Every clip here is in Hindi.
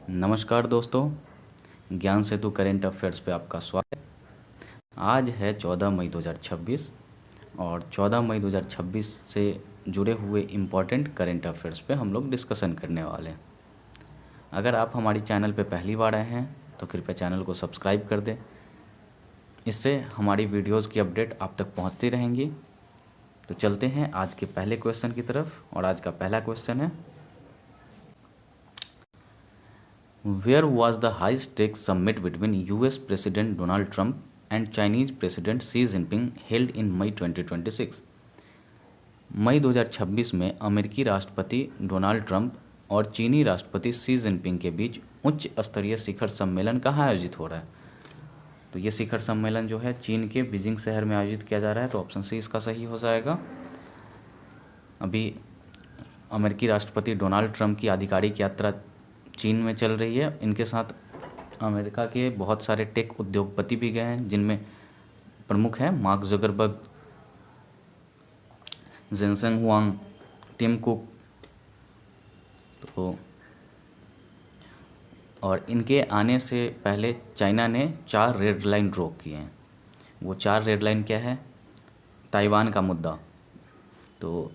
नमस्कार दोस्तों, ज्ञान सेतु करेंट अफेयर्स पे आपका स्वागत है। आज है 14 मई 2026 और 14 मई 2026 से जुड़े हुए इम्पॉर्टेंट करेंट अफेयर्स पे हम लोग डिस्कशन करने वाले हैं। अगर आप हमारी चैनल पे पहली बार आए हैं तो कृपया चैनल को सब्सक्राइब कर दें। इससे हमारी वीडियोज़ की अपडेट आप तक पहुंचती रहेंगी। तो चलते हैं आज के पहले क्वेश्चन की तरफ और आज का पहला क्वेश्चन है, Where was the high-stakes summit between US President Donald Trump and Chinese President Xi Jinping held in May 2026? मई 2026 में अमेरिकी राष्ट्रपति डोनाल्ड ट्रंप और चीनी राष्ट्रपति शी जिनपिंग के बीच उच्च स्तरीय शिखर सम्मेलन कहाँ आयोजित हो रहा है? तो ये शिखर सम्मेलन जो है चीन के बीजिंग शहर में आयोजित किया जा रहा है। तो ऑप्शन सी इसका सही हो जाएगा। अभी अमेरिकी राष्ट्रपति डोनाल्ड ट्रंप की आधिकारिक यात्रा चीन में चल रही है। इनके साथ अमेरिका के बहुत सारे टेक उद्योगपति भी गए हैं, जिनमें प्रमुख हैं Mark Zuckerberg, Jensen Huang, Tim Cook. तो और इनके आने से पहले चाइना ने 4 रेड लाइन ड्रॉ किए हैं। वो 4 रेड लाइन क्या है? ताइवान का मुद्दा। तो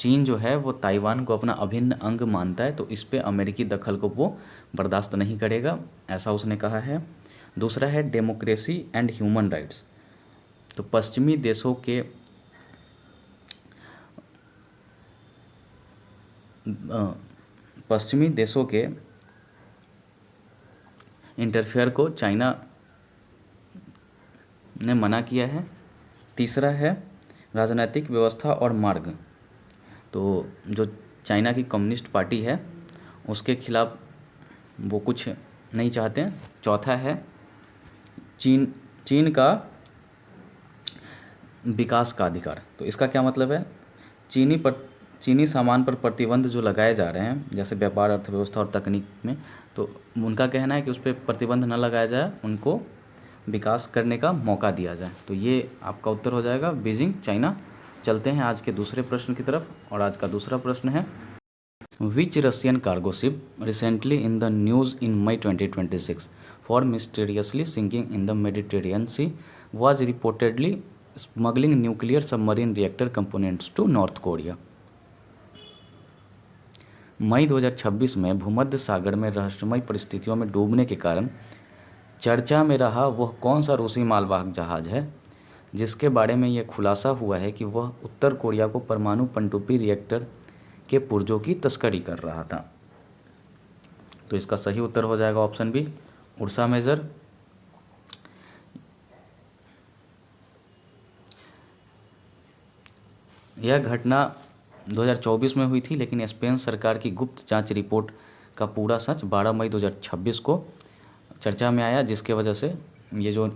चीन जो है वो ताइवान को अपना अभिन्न अंग मानता है, तो इस पे अमेरिकी दखल को वो बर्दाश्त नहीं करेगा, ऐसा उसने कहा है। दूसरा है डेमोक्रेसी एंड ह्यूमन राइट्स। तो पश्चिमी देशों के इंटरफेयर को चाइना ने मना किया है। तीसरा है राजनीतिक व्यवस्था और मार्ग। तो जो चाइना की कम्युनिस्ट पार्टी है उसके खिलाफ वो कुछ नहीं चाहते हैं। चौथा है चीन का विकास का अधिकार। तो इसका क्या मतलब है? चीनी सामान पर प्रतिबंध जो लगाए जा रहे हैं, जैसे व्यापार, अर्थव्यवस्था और तकनीक में, तो उनका कहना है कि उस पर प्रतिबंध न लगाया जाए, उनको विकास करने का मौका दिया जाए। तो ये आपका उत्तर हो जाएगा बीजिंग, चाइना। चलते हैं आज के दूसरे प्रश्न की तरफ और आज का दूसरा प्रश्न है, which Russian cargo ship recently in the news in May 2026 for mysteriously sinking in the Mediterranean sea was reportedly smuggling nuclear submarine reactor components to North Korea? मई 2026 में भूमध्य सागर में रहस्यमय परिस्थितियों में डूबने के कारण चर्चा में रहा वह कौन सा रूसी मालवाहक जहाज़ है जिसके बारे में यह खुलासा हुआ है कि वह उत्तर कोरिया को परमाणु पनडुब्बी रिएक्टर के पुर्जों की तस्करी कर रहा था? तो इसका सही उत्तर हो जाएगा ऑप्शन बी, उर्सा मेजर। यह घटना 2024 में हुई थी, लेकिन स्पेन सरकार की गुप्त जांच रिपोर्ट का पूरा सच 12 मई 2026 को चर्चा में आया, जिसके वजह से ये जो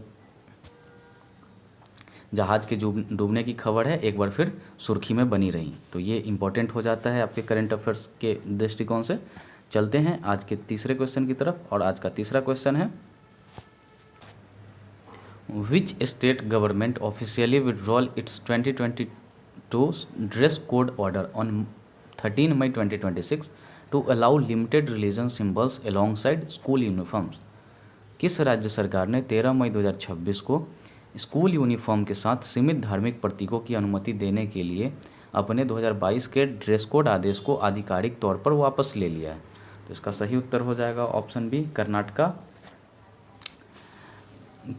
जहाज़ के डूबने की खबर है एक बार फिर सुर्खी में बनी रही। तो ये इम्पोर्टेंट हो जाता है आपके करंट अफेयर्स के दृष्टिकोण से। चलते हैं आज के तीसरे क्वेश्चन की तरफ और आज का तीसरा क्वेश्चन है, which state government officially withdrawal its 2022 dress code order on 13 May 2026 to allow limited religion symbols alongside school uniforms? किस राज्य सरकार ने 13 मई 2026 को स्कूल यूनिफॉर्म के साथ सीमित धार्मिक प्रतीकों की अनुमति देने के लिए अपने 2022 के ड्रेस कोड आदेश को आधिकारिक तौर पर वापस ले लिया है? तो इसका सही उत्तर हो जाएगा ऑप्शन बी, कर्नाटका।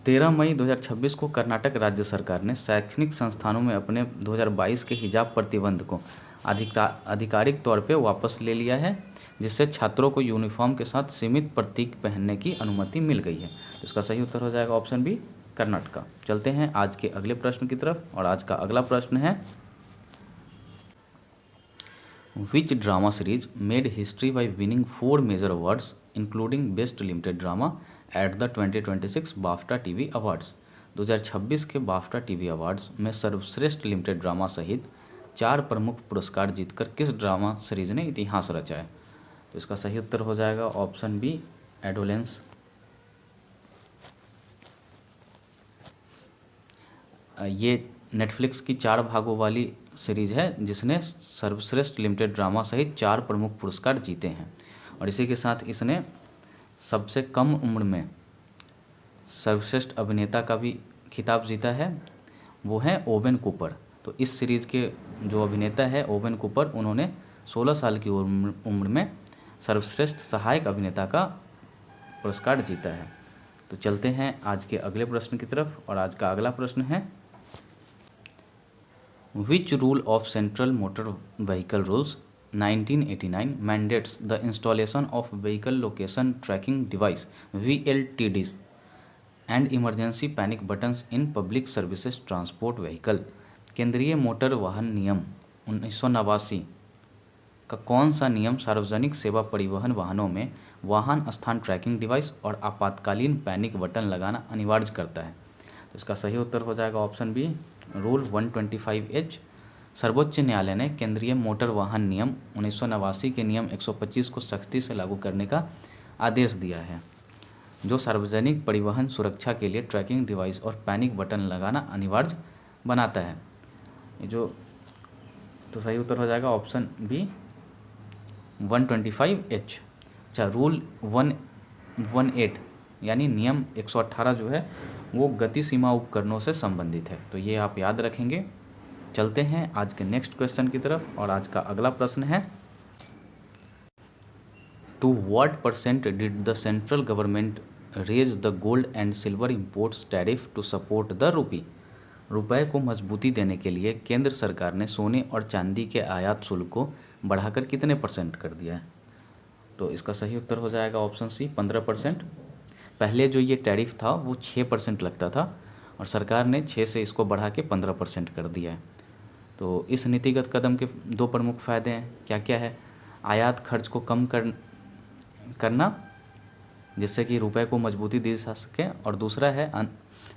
13 मई 2026 को कर्नाटक राज्य सरकार ने शैक्षणिक संस्थानों में अपने 2022 के हिजाब प्रतिबंध को आधिकारिक तौर पर वापस ले लिया है, जिससे छात्रों को यूनिफॉर्म के साथ सीमित प्रतीक पहनने की अनुमति मिल गई है। तो इसका सही उत्तर हो जाएगा ऑप्शन बी, कर्नाटका। चलते हैं आज के अगले प्रश्न की तरफ और आज का अगला प्रश्न है, which drama series made history by winning 4 major awards including best limited drama at the 2026 BAFTA TV awards? 2026 के बाफ्टा टीवी अवार्ड्स में सर्वश्रेष्ठ लिमिटेड ड्रामा सहित 4 प्रमुख पुरस्कार जीतकर किस ड्रामा सीरीज ने इतिहास रचा है? तो इसका सही उत्तर हो जाएगा ऑप्शन बी, एडोलेंस। ये नेटफ्लिक्स की 4 भागों वाली सीरीज है जिसने सर्वश्रेष्ठ लिमिटेड ड्रामा सहित 4 प्रमुख पुरस्कार जीते हैं और इसी के साथ इसने सबसे कम उम्र में सर्वश्रेष्ठ अभिनेता का भी खिताब जीता है, वो हैं ओवेन कूपर। तो इस सीरीज़ के जो अभिनेता है ओवेन कूपर, उन्होंने 16 साल की उम्र में सर्वश्रेष्ठ सहायक अभिनेता का पुरस्कार जीता है। तो चलते हैं आज के अगले प्रश्न की तरफ, और आज का अगला प्रश्न है, which rule of central motor vehicle rules 1989 mandates the installation of vehicle location tracking device VLTDs and emergency panic buttons in public services transport vehicle। केंद्रीय मोटर वाहन नियम 1989 का कौन सा नियम सार्वजनिक सेवा परिवहन वाहनों में वाहन स्थान ट्रैकिंग डिवाइस और आपातकालीन पैनिक बटन लगाना अनिवार्य करता है? तो इसका सही उत्तर हो जाएगा ऑप्शन बी, रूल 125H। सर्वोच्च न्यायालय ने केंद्रीय मोटर वाहन नियम 1989 के नियम 125 को सख्ती से लागू करने का आदेश दिया है, जो सार्वजनिक परिवहन सुरक्षा के लिए ट्रैकिंग डिवाइस और पैनिक बटन लगाना अनिवार्य बनाता है। ये जो तो सही उत्तर हो जाएगा ऑप्शन बी, 125H। अच्छा, रूल 118 यानी नियम 118 जो है वो गति सीमा उपकरणों से संबंधित है, तो ये आप याद रखेंगे। चलते हैं आज के नेक्स्ट क्वेश्चन की तरफ, और आज का अगला प्रश्न है, to what percent did the central government raise the gold and silver imports tariff to support the rupee? रुपए को मजबूती देने के लिए केंद्र सरकार ने सोने और चांदी के आयात शुल्क को बढ़ाकर कितने % कर दिया है? तो इसका सही उत्तर हो जाएगा ऑप्शन सी, 15%। पहले जो ये टैरिफ था वो 6% लगता था, और सरकार ने 6 से इसको बढ़ा के 15% कर दिया है। तो इस नीतिगत कदम के दो प्रमुख फ़ायदे हैं, क्या क्या है? आयात खर्च को कम करना, जिससे कि रुपए को मजबूती दी जा सके, और दूसरा है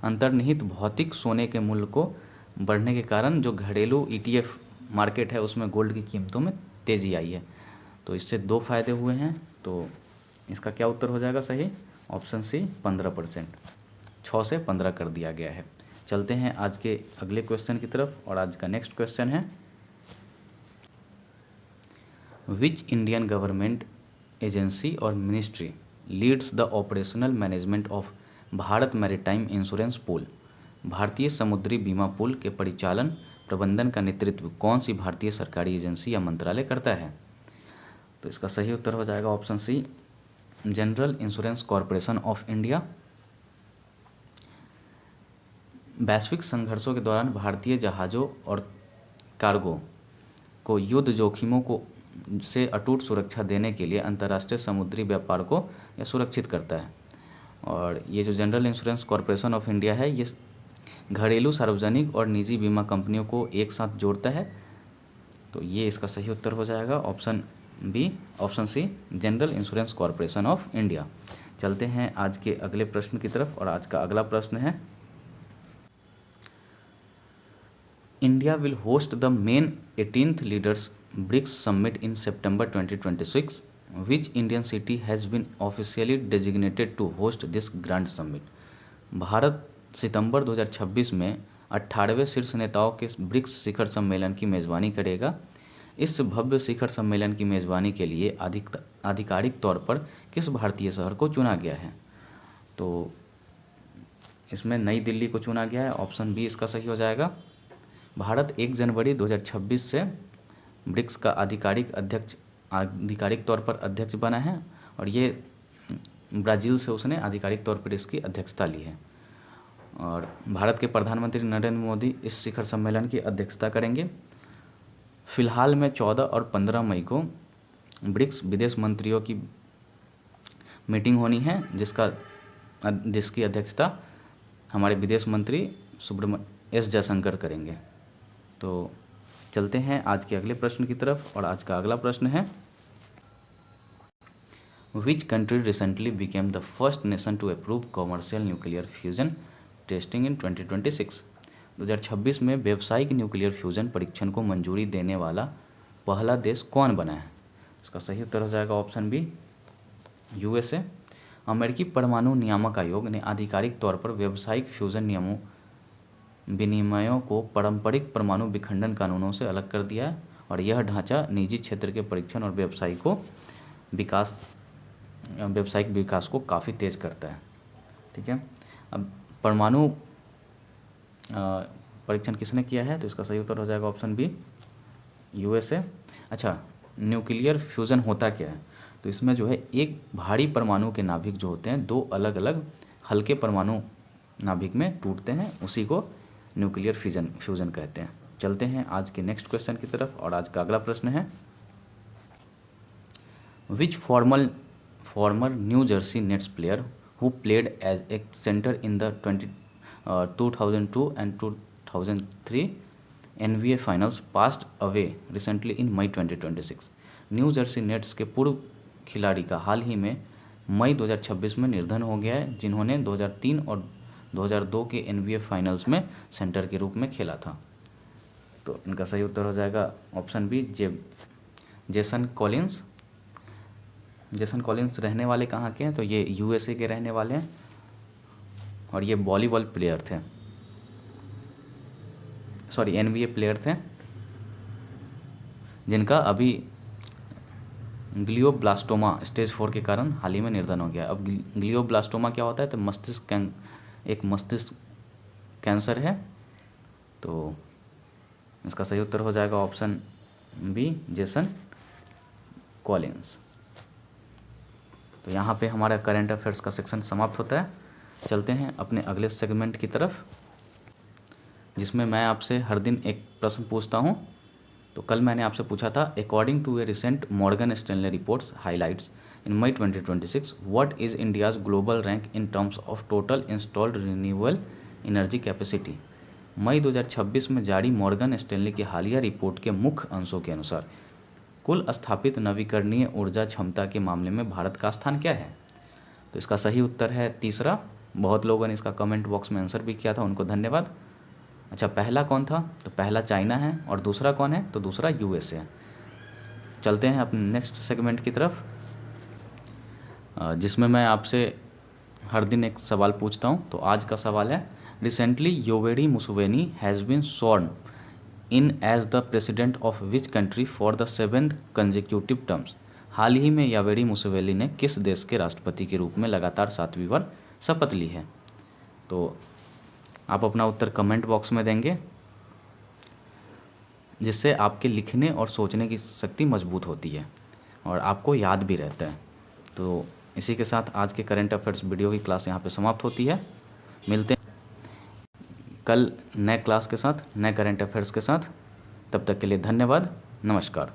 अंतर्निहित भौतिक सोने के मूल्य को बढ़ने के कारण जो घरेलू ETF मार्केट है उसमें गोल्ड की कीमतों में तेज़ी आई है। तो इससे दो फायदे हुए हैं, तो इसका क्या उत्तर हो जाएगा सही? Option C, 15%। 6 से 15 कर दिया गया है। चलते हैं आज के अगले क्वेश्चन की तरफ, और आज का नेक्स्ट क्वेश्चन है, विच इंडियन गवर्नमेंट एजेंसी और ministry leads the operational management of Bharat maritime insurance pool? भारतीय समुद्री बीमा पूल के परिचालन प्रबंधन का नेतृत्व कौन सी भारतीय सरकारी एजेंसी या मंत्रालय करता है? तो इसका सही उत्तर हो जाएगा option C, general insurance corporation of India. वैश्विक संघर्षों के दौरान भारतीय जहाज़ों और कार्गो को युद्ध जोखिमों को से अटूट सुरक्षा देने के लिए अंतर्राष्ट्रीय समुद्री व्यापार को यह सुरक्षित करता है। और ये जो general insurance corporation of India है, ये घरेलू, सार्वजनिक और निजी बीमा कंपनियों को एक साथ जोड़ता है। तो ये इसका सही उत्तर हो जाएगा option B, option C, general insurance corporation of India. चलते हैं आज के अगले प्रश्न की तरफ, और आज का अगला प्रश्न है, India will host the main 18th leaders BRICS summit in September 2026। Which Indian city has been officially designated to host this grand summit? Bharat सितंबर 2026 में 18वें शीर्ष नेताओं के ब्रिक्स शिखर सम्मेलन की मेज़बानी करेगा। इस भव्य शिखर सम्मेलन की मेज़बानी के लिए आधिकारिक तौर पर किस भारतीय शहर को चुना गया है? तो इसमें नई दिल्ली को चुना गया है, ऑप्शन बी इसका सही हो जाएगा। भारत 1 जनवरी 2026 से ब्रिक्स का आधिकारिक तौर पर अध्यक्ष बना है, और ये ब्राज़ील से उसने आधिकारिक तौर पर इसकी अध्यक्षता ली है। और भारत के प्रधानमंत्री नरेंद्र मोदी इस शिखर सम्मेलन की अध्यक्षता करेंगे। फिलहाल में 14 और 15 मई को ब्रिक्स विदेश मंत्रियों की मीटिंग होनी है, जिसकी अध्यक्षता हमारे विदेश मंत्री एस जयशंकर करेंगे। तो चलते हैं आज के अगले प्रश्न की तरफ, और आज का अगला प्रश्न है, which country recently became the first nation to approve commercial nuclear fusion testing in 2026? 2026 में व्यावसायिक न्यूक्लियर फ्यूजन परीक्षण को मंजूरी देने वाला पहला देश कौन बना है? इसका सही उत्तर हो जाएगा ऑप्शन बी, USA। अमेरिकी परमाणु नियामक आयोग ने आधिकारिक तौर पर व्यावसायिक फ्यूजन विनिमयों को पारंपरिक परमाणु विखंडन कानूनों से अलग कर दिया है, और यह ढांचा निजी क्षेत्र के परीक्षण और व्यवसायिकों विकास व्यावसायिक विकास को काफ़ी तेज़ करता है। ठीक है, अब परमाणु परीक्षण किसने किया है, तो इसका सही उत्तर हो जाएगा ऑप्शन बी, यूएसए। अच्छा, न्यूक्लियर फ्यूज़न होता क्या है, तो इसमें जो है एक भारी परमाणु के नाभिक जो होते हैं दो अलग अलग हल्के परमाणु नाभिक में टूटते हैं, उसी को न्यूक्लियर फ्यूज़न कहते हैं। चलते हैं आज के नेक्स्ट क्वेश्चन की तरफ, और आज का अगला प्रश्न है, which former New Jersey Nets player who played as a center in the 2002 and 2003 NBA finals passed away recently in May 2026। New Jersey Nets के पूर्व खिलाड़ी का हाल ही में मई 2026 में निधन हो गया है, जिन्होंने 2003 और 2002 के NBA फाइनल्स में सेंटर के रूप में खेला था। तो इनका सही उत्तर हो जाएगा option B, Jason Collins. Jason Collins रहने वाले कहाँ के हैं, तो ये यूएसए के रहने वाले हैं, और ये वॉलीबॉल प्लेयर थे, सॉरी NBA प्लेयर थे, जिनका अभी ग्लियोब्लास्टोमा स्टेज 4 के कारण हाल ही में निधन हो गया। अब ग्लियोब्लास्टोमा क्या होता है, तो एक मस्तिष्क कैंसर है। तो इसका सही उत्तर हो जाएगा ऑप्शन बी, जेसन कॉलिंस। तो यहाँ पे हमारा करंट अफेयर्स का सेक्शन समाप्त होता है। चलते हैं अपने अगले सेगमेंट की तरफ, जिसमें मैं आपसे हर दिन एक प्रश्न पूछता हूँ। तो कल मैंने आपसे पूछा था, according to a recent Morgan Stanley reports highlights in May 2026 what is India's global rank in terms of total installed renewable energy capacity. मई 2026 में जारी मॉर्गन स्टैनले की हालिया रिपोर्ट के मुख्य अंशों के अनुसार कुल स्थापित नवीकरणीय ऊर्जा क्षमता के मामले में भारत का स्थान क्या है। तो इसका सही उत्तर है तीसरा। बहुत लोगों ने इसका कमेंट बॉक्स में आंसर भी किया था, उनको धन्यवाद। अच्छा, पहला कौन था, तो पहला चाइना है, और दूसरा कौन है, तो दूसरा यूएसए है। चलते हैं अपने नेक्स्ट सेगमेंट की तरफ, जिसमें मैं आपसे हर दिन एक सवाल पूछता हूं। तो आज का सवाल है, recently Yoweri Museveni has been sworn in as the president of which country for the 7th consecutive terms. हाल ही में योवेरी मुसेवेनी ने किस देश के राष्ट्रपति के रूप में लगातार 7वीं बार शपथ ली है। तो आप अपना उत्तर कमेंट बॉक्स में देंगे, जिससे आपके लिखने और सोचने की शक्ति मजबूत होती है और आपको याद भी रहता है। तो इसी के साथ आज के करंट अफेयर्स वीडियो की क्लास यहाँ पे समाप्त होती है। मिलते हैं कल नए क्लास के साथ, नए करंट अफेयर्स के साथ। तब तक के लिए धन्यवाद, नमस्कार।